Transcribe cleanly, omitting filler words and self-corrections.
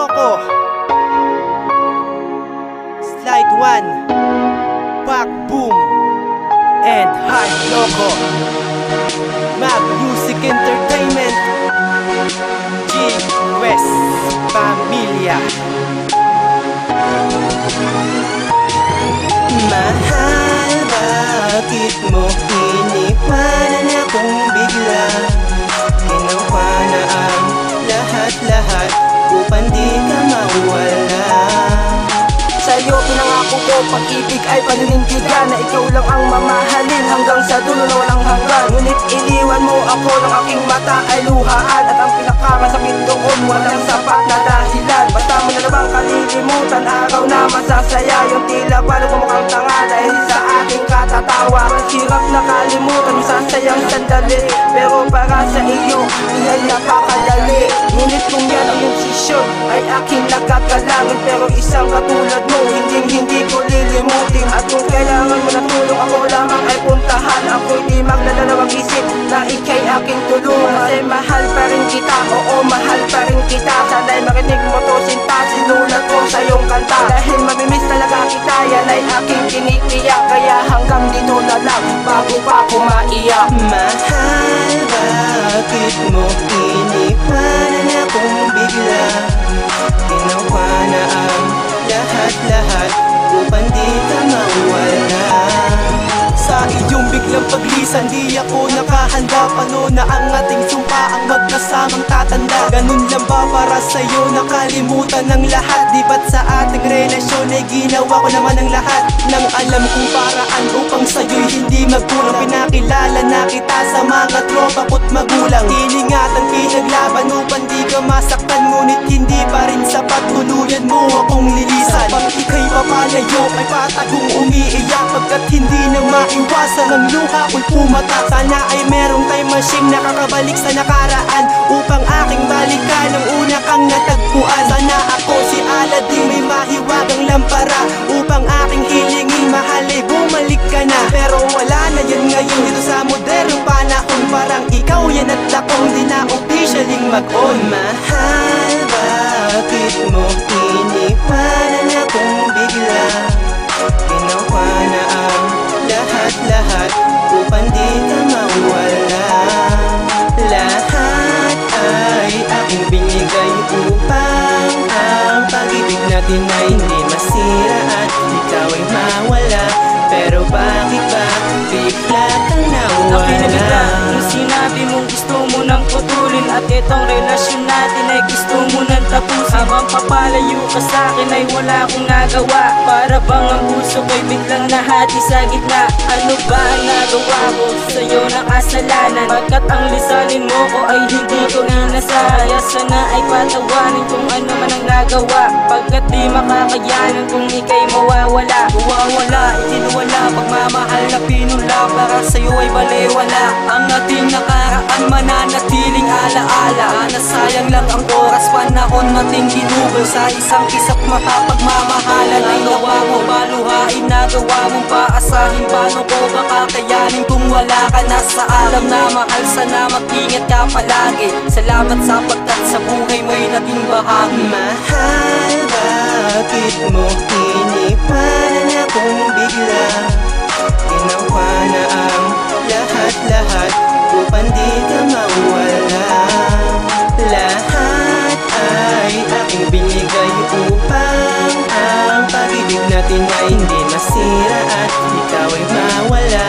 Loco, Slide 1, Pac Boom, and Hard Loco, Mag Music Entertainment, G West Familia. Mahal, bakit mo iniwanan akong bigla? Ginawa na ang lahat-lahat upang di ka mawala. Sa'yo pinangako ko, pag-ibig ay paninindigan, na ikaw lang ang mamahalin hanggang sa dulo na walang hanggan. Ngunit iniwan mo ako, ng aking mata ay luhaan, at ang pinakamasakit doon, walang sapat na dahilan. Basta mo na namang kalilimutan, araw na masasaya, yung tila paano mukhang tanga dahil sa ating katatawa. Hirap na kalimutan, masasayang sandali, pero para sa iyo, iyan napakadali. Ngunit kung yan ang iyong sisyon, ay aking nakakalangin, pero isang katulad mo, hindi ko lilimutin. At kung kailangan mo na tulong, ako lamang ay puntahan. Ako'y di magdadalawang isip na ika'y aking tulungan. Kasi mahal pa rin kita, oo mahal pa rin kita. Sana'y marinig mo to sinta, sinulat ko sa iyong kanta. Dahil mamimiss talaga kita, yan ay aking tinitiyak. Kaya hanggang dito na lang, bago pa ako maiyak. Mahal, bakit mo iniwanan akong bigla? Ginawa na ang lahat-lahat upang di ka mawala. Sa iyong biglang paglisan, di ako nakahanda. Paano na ang ating sumpa, ang magkasamang tatanda? Ganun lang ba para sa'yo, nakalimutan ng lahat? Di ba't sa ating relasyon ay ginawa ko naman ang lahat nang alam kong paraan upang sa'yo'y hindi magkulang. Pinakilala na kita sa mga tropa ko't magulang. Iningatan, pinaglaban upang di ka masaktan, ngunit hindi pa rin sapat, tuluyan mo akong lilisan. Pag ika'y papalayo ay patagong umiiyak, pagkat hindi na maiwasan ang luha ko'y pumatak. Sana ay merong time machine na kakabalik sa nakaraan upang aking balikan ang una kang natagpuan. Sana ako si Aladdin, may mahiwagang lampara upang aking hilingin, mahal ay bumalik ka na. Pero wala na yan ngayon dito sa modernong panahon, parang ikaw yan at akong di na officialing mag-on. Mahal, bakit mo iniwanan akong bigla? Ginawa na ang lahat-lahat upang di ka mawala. Lahat ay aking binigay upang ang pag-ibig natin ay hindi masira at ikaw ay mawala. Pero bakit ba bigla kang nawala? Nakinabigla nung sinabi mong gusto mo nang putulin, at itong relasyon natin ay gusto mo nang tapusin. Habang papalayo ka sa'kin ay wala akong nagawa, para bang ang puso ko'y biglang nahati sa gitna. Ano ba ang nagawa ko sa'yo na kasalanan? Pagkat ang lisanin mo ko ay hindi ko inasal. Kaya sana ay patawanin kung ano man ang nagawa, pagkat di makakayanan kung ika'y mawawala. Mawawala, itinawala, pagmamahal na pinula, para sa'yo ay balewala. Ang ating nakaraan mananatiling alaala, nasayang lang ang oras, panahon nating ginugol sa isang isap mapapagmamahalan. Ay nawa mo baluhain, nagawa mong paasahin, paano ko ba kakayanin kung wala ka na sa alam na mahal? Sana mag-ingat ka palagi, salamat sa pagkat sa buhay mo'y naging bahagi. Mahal, bakit mo iniwanan akong bigla? Ginawa na ang lahat-lahat upang di ka mawala. Lahat ay aking binigay upang ang pag-ibig natin ay hindi masira at ikaw ay mawala.